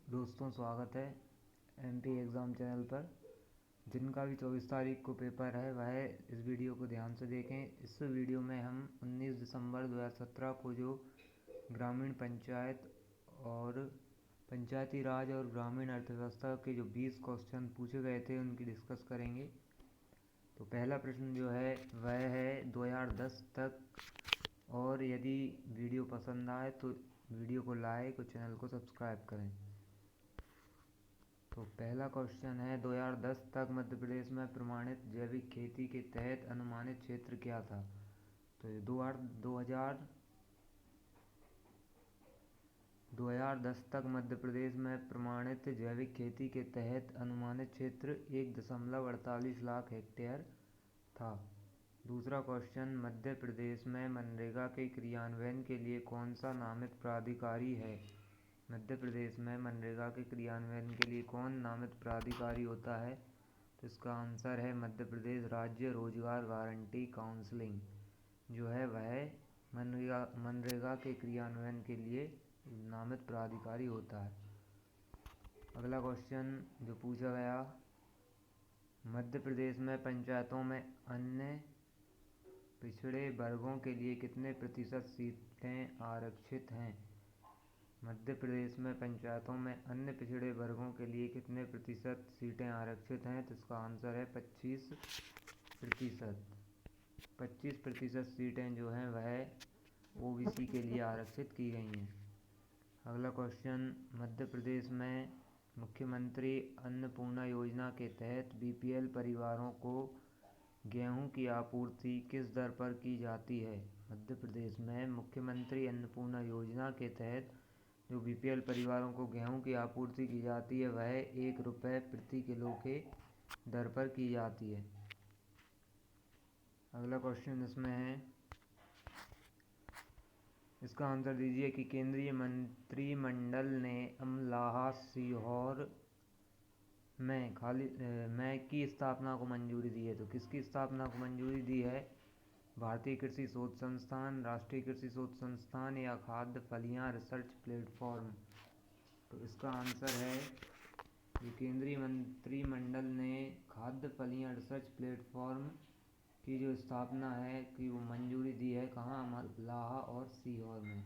दोस्तों, स्वागत है एमपी एग्ज़ाम चैनल पर। जिनका भी 24 तारीख को पेपर है वह इस वीडियो को ध्यान से देखें। इस वीडियो में हम 19 दिसंबर 2017 को जो ग्रामीण पंचायत और पंचायती राज और ग्रामीण अर्थव्यवस्था के जो 20 क्वेश्चन पूछे गए थे उनकी डिस्कस करेंगे। तो पहला प्रश्न जो है वह है 2010 तक, और यदि वीडियो पसंद आए तो वीडियो को लाइक और चैनल को सब्सक्राइब करें। तो पहला क्वेश्चन है 2010 तक मध्य प्रदेश में प्रमाणित जैविक खेती के तहत अनुमानित क्षेत्र क्या था। तो 2010 तक मध्य प्रदेश में प्रमाणित जैविक खेती के तहत अनुमानित क्षेत्र 1.48 लाख हेक्टेयर था। दूसरा क्वेश्चन, मध्य प्रदेश में मनरेगा के क्रियान्वयन के लिए कौन सा नामित प्राधिकारी है। मध्य प्रदेश में मनरेगा के क्रियान्वयन के लिए कौन नामित प्राधिकारी होता है। तो इसका आंसर है मध्य प्रदेश राज्य रोजगार गारंटी काउंसिलिंग, जो है वह मनरेगा के क्रियान्वयन के लिए नामित प्राधिकारी होता है। अगला क्वेश्चन जो पूछा गया, मध्य प्रदेश में पंचायतों में अन्य पिछड़े वर्गों के लिए कितने प्रतिशत सीटें आरक्षित हैं। मध्य प्रदेश में पंचायतों में अन्य पिछड़े वर्गों के लिए कितने प्रतिशत सीटें आरक्षित हैं। तो इसका आंसर है 25%। 25% सीटें जो हैं वह ओबीसी के लिए आरक्षित की गई हैं। अगला क्वेश्चन, मध्य प्रदेश में मुख्यमंत्री अन्नपूर्णा योजना के तहत बीपीएल परिवारों को गेहूं की आपूर्ति किस दर पर की जाती है। मध्य प्रदेश में मुख्यमंत्री अन्नपूर्णा योजना के तहत जो बीपीएल परिवारों को गेहूं की आपूर्ति की जाती है वह 1 रुपये प्रति किलो के दर पर की जाती है। अगला क्वेश्चन इसमें है, इसका आंसर दीजिए कि केंद्रीय मंत्रिमंडल ने अमलाहा सीहोर में की स्थापना को मंजूरी दी है। तो किसकी स्थापना को मंजूरी दी है। भारतीय कृषि शोध संस्थान, राष्ट्रीय कृषि शोध संस्थान या खाद्य फलियां रिसर्च प्लेटफॉर्म। तो इसका आंसर है कि केंद्रीय मंत्रिमंडल ने खाद्य फलियां रिसर्च प्लेटफॉर्म की जो स्थापना है कि वो मंजूरी दी है। कहाँ, अमलाहा और सीहोर में।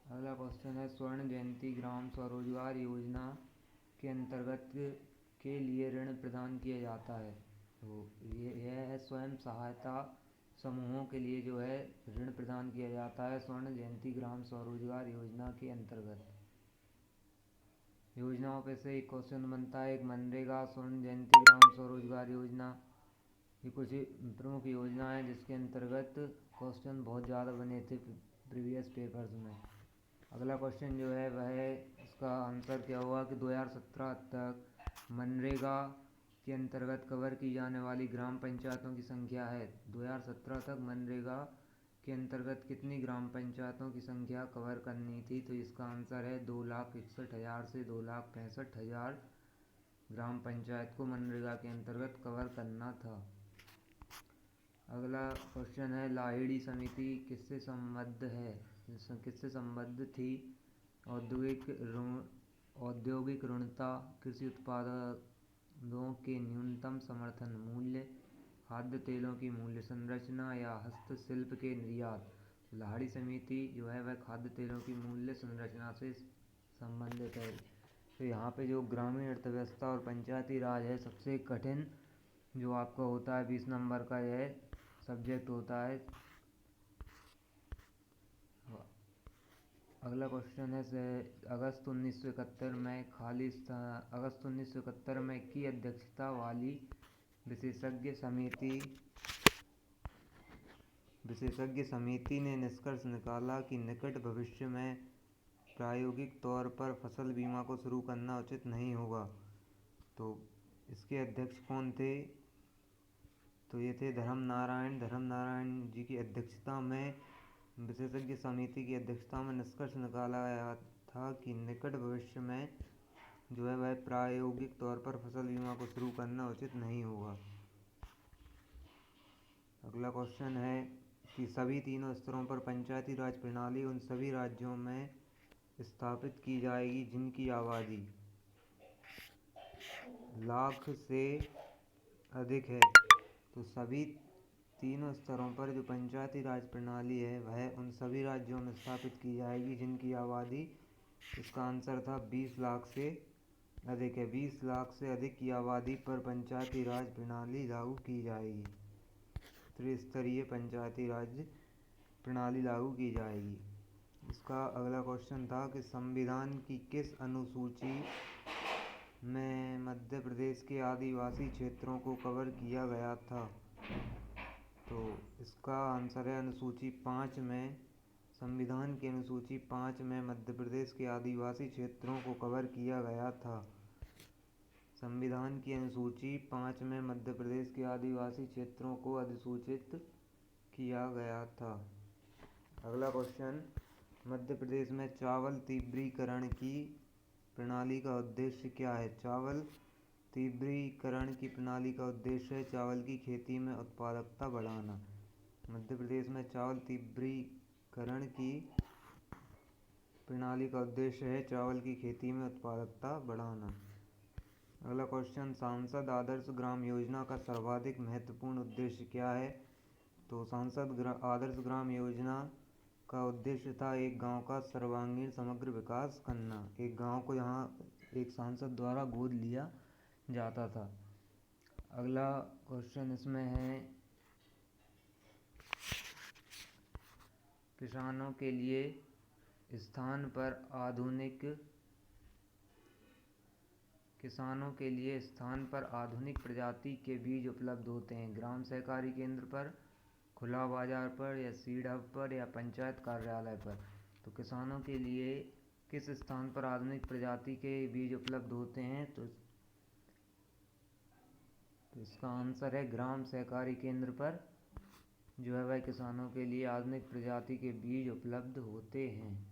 अगला क्वेश्चन है, स्वर्ण जयंती ग्राम स्वरोजगार योजना के अंतर्गत के लिए ऋण प्रदान किया जाता है। तो यह है स्वयं सहायता समूहों के लिए जो है ऋण प्रदान किया जाता है स्वर्ण जयंती ग्राम स्वरोजगार योजना के अंतर्गत। योजनाओं पे से एक क्वेश्चन बनता है, एक मनरेगा, स्वर्ण जयंती ग्राम स्वरोजगार योजना। ये कुछ प्रमुख योजना है जिसके अंतर्गत क्वेश्चन बहुत ज़्यादा बने थे प्रीवियस पेपर्स में। अगला क्वेश्चन जो है वह है, इसका आंसर क्या हुआ कि 2017 तक मनरेगा के अंतर्गत कवर की जाने वाली ग्राम पंचायतों की संख्या है। 2017 तक मनरेगा के अंतर्गत कितनी ग्राम पंचायतों की संख्या कवर करनी थी। तो इसका आंसर है 2,61,000 से 2,65,000 ग्राम पंचायत को मनरेगा के अंतर्गत कवर करना था। अगला क्वेश्चन है, लाहिड़ी समिति किससे संबद्ध है, किससे संबद्ध थी। औद्योगिक ऋणता, कृषि उत्पादों के न्यूनतम समर्थन मूल्य, खाद्य तेलों की मूल्य संरचना या हस्तशिल्प के निर्यात। लाहिड़ी समिति जो है वह खाद्य तेलों की मूल्य संरचना से संबंधित है। तो यहाँ पे जो ग्रामीण अर्थव्यवस्था और पंचायती राज है, सबसे कठिन जो आपका होता है 20 नंबर का यह सब्जेक्ट होता है। अगला क्वेश्चन है, अगस्त 1971 में की अध्यक्षता वाली विशेषज्ञ समिति ने निष्कर्ष निकाला कि निकट भविष्य में प्रायोगिक तौर पर फसल बीमा को शुरू करना उचित नहीं होगा। तो इसके अध्यक्ष कौन थे। तो ये थे धर्म नारायण जी की अध्यक्षता में विशेषज्ञ समिति की अध्यक्षता में निष्कर्ष निकाला गया था कि निकट भविष्य में जो है वह प्रायोगिक तौर पर फसल बीमा को शुरू करना उचित नहीं होगा। अगला क्वेश्चन है, कि सभी तीनों स्तरों पर पंचायती राज प्रणाली उन सभी राज्यों में स्थापित की जाएगी जिनकी आबादी लाख से अधिक है। तो सभी तीनों स्तरों पर जो पंचायती राज प्रणाली है वह उन सभी राज्यों में स्थापित की जाएगी जिनकी आबादी, इसका आंसर था 20 लाख से अधिक है। 20 लाख से अधिक की आबादी पर पंचायती राज प्रणाली लागू की जाएगी। त्रिस्तरीय पंचायती राज प्रणाली लागू की जाएगी। इसका अगला क्वेश्चन था कि संविधान की किस अनुसूची में मध्य प्रदेश के आदिवासी क्षेत्रों को कवर किया गया था? तो इसका आंसर है अनुसूची 5 में। संविधान की अनुसूची 5 में मध्य प्रदेश के आदिवासी क्षेत्रों को कवर किया गया था। संविधान की अनुसूची 5 में मध्य प्रदेश के आदिवासी क्षेत्रों को अधिसूचित किया गया था। अगला क्वेश्चन, मध्य प्रदेश में चावल तीव्रीकरण की प्रणाली का उद्देश्य क्या है? चावल तीव्रीकरण की प्रणाली का उद्देश्य है चावल की खेती में उत्पादकता बढ़ाना। मध्य प्रदेश में चावल तीव्रीकरण की प्रणाली का उद्देश्य है चावल की खेती में उत्पादकता बढ़ाना। अगला क्वेश्चन, सांसद आदर्श ग्राम योजना का सर्वाधिक महत्वपूर्ण उद्देश्य क्या है? तो सांसद आदर्श ग्राम योजना का उद्देश्य था एक गांव का सर्वांगीण समग्र विकास करना। एक गांव को यहाँ एक सांसद द्वारा गोद लिया जाता था। अगला क्वेश्चन इसमें है किसानों के लिए स्थान पर आधुनिक प्रजाति के बीज उपलब्ध होते हैं। ग्राम सहकारी केंद्र पर, खुला बाजार पर, या सीड हब पर, या पंचायत कार्यालय पर। तो किसानों के लिए किस स्थान पर आधुनिक प्रजाति के बीज उपलब्ध होते हैं? तो इसका आंसर है ग्राम सहकारी केंद्र पर जो है वह किसानों के लिए आधुनिक प्रजाति के बीज उपलब्ध होते हैं।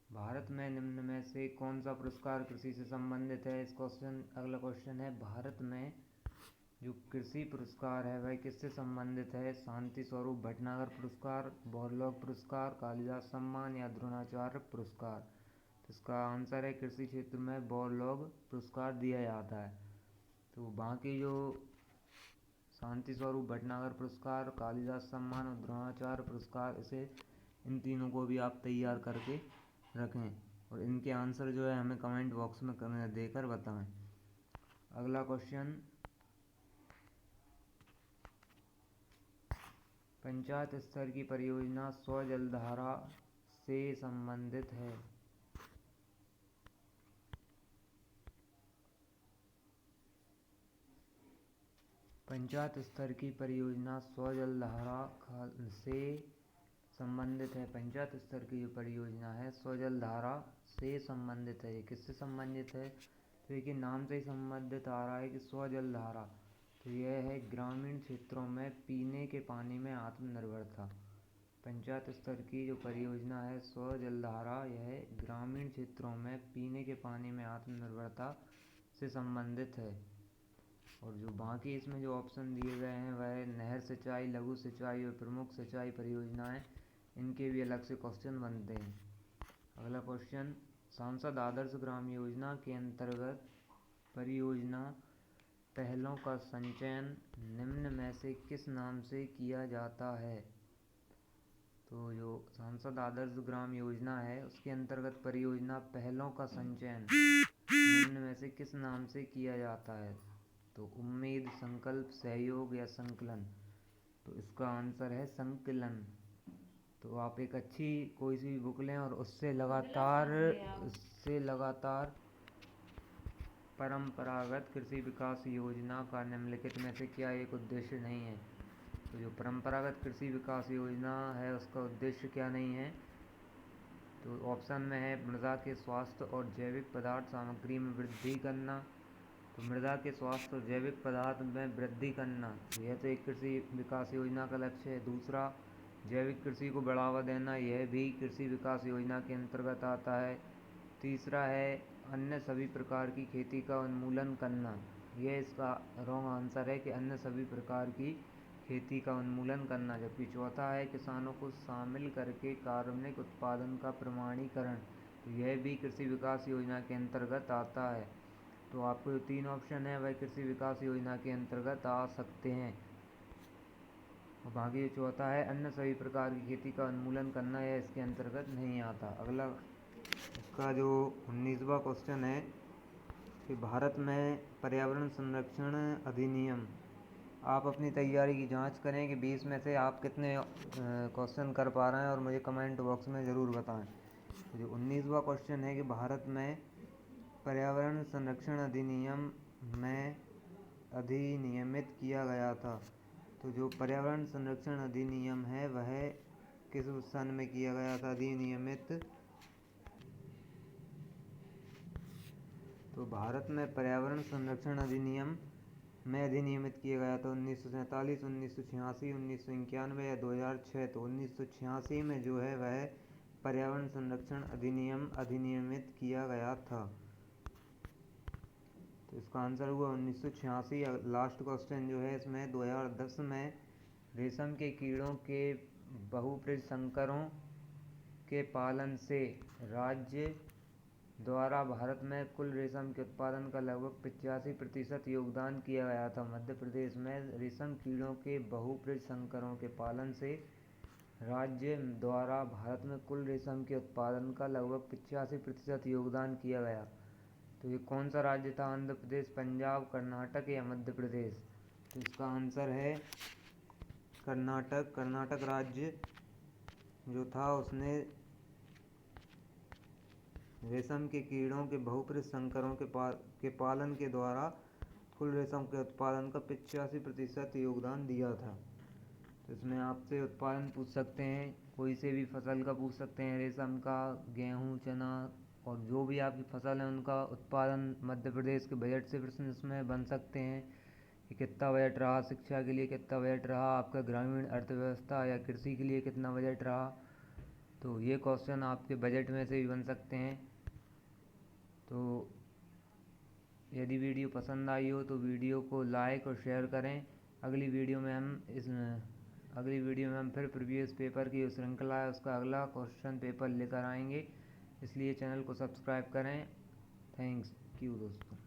भारत में निम्न में से कौन सा पुरस्कार कृषि से संबंधित है? अगला क्वेश्चन है भारत में जो कृषि पुरस्कार है वह किससे संबंधित है? शांति स्वरूप भटनागर पुरस्कार, बोरलॉग पुरस्कार, कालिदास सम्मान, या द्रोणाचार्य पुरस्कार। तो इसका आंसर है कृषि क्षेत्र में बोरलॉग पुरस्कार दिया जाता है। तो बाकी जो शांति स्वरूप भटनागर पुरस्कार, कालिदास सम्मान और द्रोणाचार्य पुरस्कार, इन तीनों को भी आप तैयार करके रखें और इनके आंसर जो है हमें कमेंट बॉक्स में देकर बताएं। अगला क्वेश्चन, पंचायत स्तर की परियोजना सौ जलधारा से संबंधित है। पंचायत स्तर की परियोजना सौ जलधारा से संबंधित है। पंचायत स्तर की जो परियोजना है सौ जलधारा से संबंधित है। ये किससे संबंधित है? तो देखिए नाम से ही संबंधित आ रहा है कि सौ जलधारा, तो यह है ग्रामीण क्षेत्रों में पीने के पानी में आत्मनिर्भरता। पंचायत स्तर की जो परियोजना है सौ जलधारा, यह ग्रामीण क्षेत्रों में पीने के पानी में आत्मनिर्भरता से संबंधित है। और जो बाकी इसमें जो ऑप्शन दिए गए हैं वह नहर सिंचाई, लघु सिंचाई और प्रमुख सिंचाई परियोजनाएं, इनके भी अलग से क्वेश्चन बनते हैं। अगला क्वेश्चन, सांसद आदर्श ग्राम योजना के अंतर्गत परियोजना पहलों का संचयन निम्न में से किस नाम से किया जाता है? तो जो सांसद आदर्श ग्राम योजना है उसके अंतर्गत परियोजना पहलों का संचयन निम्न में से किस नाम से किया जाता है? तो उम्मीद, संकल्प, सहयोग या संकलन। तो इसका आंसर है संकलन। तो आप एक अच्छी कोई सी बुक लें और उससे लगातार परंपरागत कृषि विकास योजना का निम्नलिखित में से क्या एक उद्देश्य नहीं है? तो जो परंपरागत कृषि विकास योजना है उसका उद्देश्य क्या नहीं है? तो ऑप्शन में है मृदा के स्वास्थ्य और जैविक पदार्थ सामग्री में वृद्धि करना। तो मृदा के स्वास्थ्य और जैविक पदार्थ में वृद्धि करना, यह तो एक कृषि विकास योजना का लक्ष्य है। दूसरा, जैविक कृषि को बढ़ावा देना, यह भी कृषि विकास योजना के अंतर्गत आता है। तीसरा है अन्य सभी प्रकार की खेती का उन्मूलन करना, यह इसका रॉन्ग आंसर है कि अन्य सभी प्रकार की खेती का उन्मूलन करना। जबकि चौथा है किसानों को शामिल करके कार्बनिक उत्पादन का प्रमाणीकरण, तो यह भी कृषि विकास योजना के अंतर्गत आता है। तो आपको जो 3 ऑप्शन है वह कृषि विकास योजना के अंतर्गत आ सकते हैं। और बाकी जो चौथा है अन्य सभी प्रकार की खेती का उन्मूलन करना, यह इसके अंतर्गत नहीं आता। अगला इसका जो 19वां क्वेश्चन है कि भारत में पर्यावरण संरक्षण अधिनियम, आप अपनी तैयारी की जांच करें कि 20 में से आप कितने क्वेश्चन कर पा रहे हैं और मुझे कमेंट बॉक्स में ज़रूर बताएं। तो जो 19वां क्वेश्चन है कि भारत में पर्यावरण संरक्षण अधिनियम में अधिनियमित किया गया था। तो जो पर्यावरण संरक्षण अधिनियम है वह किस सन में किया गया था अधिनियमित? तो भारत में पर्यावरण संरक्षण अधिनियम में अधिनियमित किया गया था 1947, 1986, 1991 या 2006। तो 1986 में जो है वह पर्यावरण संरक्षण अधिनियम अधिनियमित किया गया था। तो इसका आंसर हुआ 1986। लास्ट क्वेश्चन जो है इसमें 2010 में रेशम के कीड़ों के बहुप्रज संकरों के पालन से राज्य द्वारा भारत में कुल रेशम के उत्पादन का लगभग 85% योगदान किया गया था। मध्य प्रदेश में रेशम कीड़ों के बहुप्रज संकरों के पालन से राज्य द्वारा भारत में कुल रेशम के उत्पादन का लगभग 85% योगदान किया गया। तो ये कौन सा राज्य था? आंध्र प्रदेश, पंजाब, कर्नाटक या मध्य प्रदेश? तो इसका आंसर है कर्नाटक। कर्नाटक राज्य जो था उसने रेशम के कीड़ों के बहुप्रज संकरों के पालन के द्वारा कुल रेशम के उत्पादन का 85% योगदान दिया था। तो इसमें आपसे उत्पादन पूछ सकते हैं, कोई से भी फसल का पूछ सकते हैं, रेशम का, गेहूँ, चना और जो भी आपकी फसल है उनका उत्पादन मध्य प्रदेश के बजट से प्रश्न इसमें बन सकते हैं कि कितना बजट रहा, शिक्षा के लिए कितना बजट रहा, आपका ग्रामीण अर्थव्यवस्था या कृषि के लिए कितना बजट रहा। तो ये क्वेश्चन आपके बजट में से भी बन सकते हैं। तो यदि वीडियो पसंद आई हो तो वीडियो को लाइक और शेयर करें। अगली वीडियो में हम फिर प्रीवियस पेपर की श्रृंखला है उसका अगला क्वेश्चन पेपर लेकर आएंगे, इसलिए चैनल को सब्सक्राइब करें। थैंक्स यू दोस्तों।